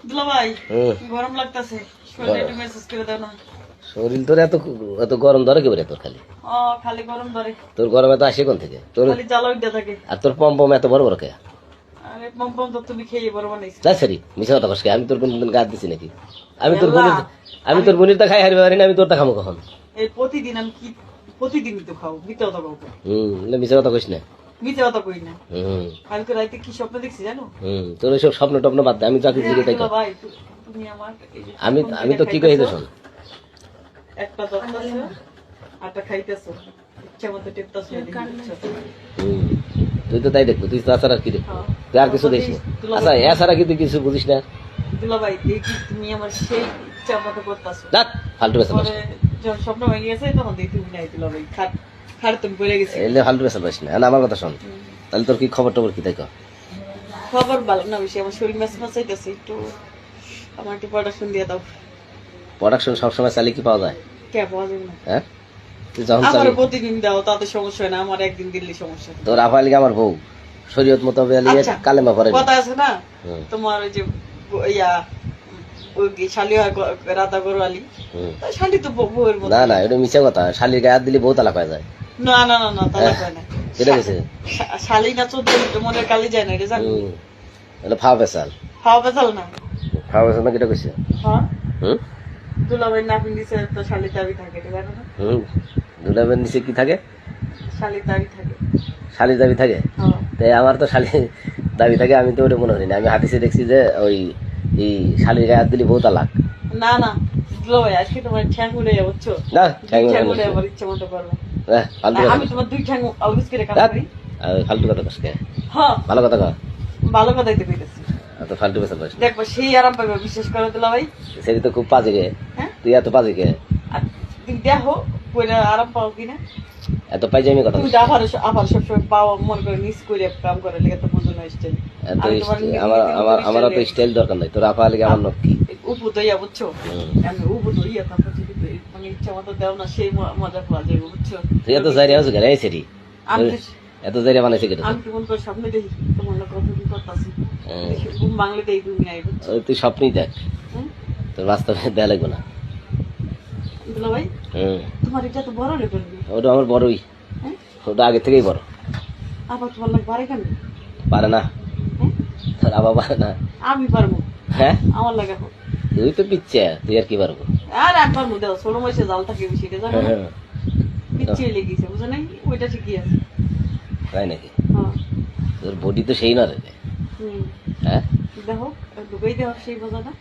দুলাভাই গরম লাগতেছে, শরীরে একটু মেসেজ করে দাও না। শরীর তোর এত এত গরম ধরে কেবরে তোর খালি খালি গরম ধরে। তোর গরম এত আসে কোন থেকে তোর? খালি জ্বালা উঠে থাকে। আর তোর পম্পম এত বড় বড় কে? আরে পম্পম তো তুমি খেয়ে বড় বানাইছো। যা সরি মিছা কথা কস কে? আমি তোর কোনদিন গাদ দিছি নাকি? আমি তোর বোনের তা খাই হারবে পারি না, আমি তোর তা খামো কখন? এই প্রতিদিন আমি কি প্রতিদিনই তো খাও, মিথ্যা কথা বলবো? মিছা কথা কইস না। মিথ্যা কথা কই না। কালকে রাতে কি স্বপ্ন দেখছি জানো? তোর ওইসব স্বপ্ন টপ্ন বাদ দে, আমি যা কিছু তাই কর। ভাই তুমি আমার আমি তো কি কই এটা শোন। একটা দত্তাছো আটা খাইতেছো, ইচ্ছা মতো টেপতাছো। তুই তো তাই দেখবো, তুই তাছাড়া কি দেখবো? তুই আর কিছু দেখিস না। আচ্ছা এছাড়া কি তুই কিছু বুঝিস না? দুলাভাই দেখি তুমি আমার সেই ইচ্ছা মতো করতেছো। দেখ ফালতু বেসা পরে যখন স্বপ্ন ভেঙে গেছে তখন দেখি তুমি নাই দুলাভাই, খাট তুমি পড়ে গেছি। এলে ফালতু বেসা পাইস না। আমার কথা শোন, তাহলে তোর কি খবর টবর কি তাই কর? খবর ভালো না, বেশি আমার শরীর ম্যাচ ম্যাচাইতেছে, একটু আমার একটু প্রোডাকশন দিয়ে দাও। প্রোডাকশন সবসময় চালিয়ে কি পাওয়া যায়? কে পাওয়া যাবে না? হ্যাঁ তুই যখন আমার চালিয়ে প্রতিদিন দাও তাতে সমস্যা হয় না, আমার একদিন দিল্লি সমস্যা। তোর আফালিকে আমার বউ শরীয়ত মতো আচ্ছা, কালেমা পড়ে কথা আছে না তোমার ওই যে ইয়া ওই শালি হয় রাধা গরওয়ালি, শালি তো বউয়ের মতো। না না এটা মিছা কথা, শালির গায়ে হাত দিলে বউ তালাক হয়ে যায়। না না না না তালাক হয় না। কেটে গেছে শালি না চোদ্দ মনের কালি যায় না, এটা জানো? এটা ফাও পেশাল। খাওয়া পেছাল না, ফাও পেশাল না কেটে গেছে। হ্যাঁ দুলাভাই না পিন্দিছে তো শালির দাবি থাকে, এটা জানো না? দুলাবের নিচে কি থাকে? শালির দাবি থাকে। শালির দাবি থাকে? তাই আমার তো শালির দাবি থাকে, আমি তো ওটা মনে করি না। আমি হাদিসে দেখছি যে ওই এই শালির গায়ে হাত দিলে বউ তালাক। না না দুলাভাই আজকে তোমার ঠ্যাং উড়ে যাবে, বুঝছো? না ঠ্যাং উড়ে যাবার ইচ্ছে মতো করবে। আমি তোমার দুই ঠ্যাং আউরিস করে কাজ করি। ফালতু কথা কস কে? হ্যাঁ ভালো কথা কর। ভালো কথাই তো কইতেছি। তো ফালতু পেশাল কস দেখবো সেই আরাম পাবে, বিশ্বাস করে দুলাভাই। সেটি তো খুব বাজে গে। তুই এত বাজে গে? আর তুমি দেখো পরে আরাম পাও কিনা। এত পাইজামি কথা তুমি আবার আবার সবসময় পাওয়া মনে করে মিস করে কাম করে লেগে তো মজা নয় স্টাইল। আমার তো স্টাইল দরকার নাই, তোর আপা লাগে আমার নক্কি উপু দইয়া, বুঝছো? আমি উপু দইয়া তারপর যদি মানে ইচ্ছা মতো দেও না, সেই মজা পাওয়া যাবে, বুঝছো? তুই এত জারি আছো কেন? এই সেটি এত জারি বানাইছে কেন? আমি কেমন করে সামনে দেখি তোমার লোক কত কি করতেছি, ঘুম বাংলে দেখি তুমি নাই, বুঝছো? তুই স্বপ্নই দেখ, তোর বাস্তবে দেয়া লাগবে না। দুলাভাই তোমার এটা তো বড় লেভেল। ওটা আমার বড়ই, ওটা আগে থেকেই বড়। আবার তোমার লোক পারে কেন? পারে না, তোর আবার পারে না। আমি পারবো। হ্যাঁ আমার লাগে তুই তো পিচ্ছে, তুই আর কি পারবো? আর একবার মধ্যে ছোট মাসে জাল থাকে বেশি, এটা জানো? পিচ্ছে লেগেছে, বুঝো নাই? ওইটা ঠিকই আছে। তাই নাকি? তোর বডি তো সেই না রে। হ্যাঁ দেখো ঢুকেই দেখো সেই বোঝাটা।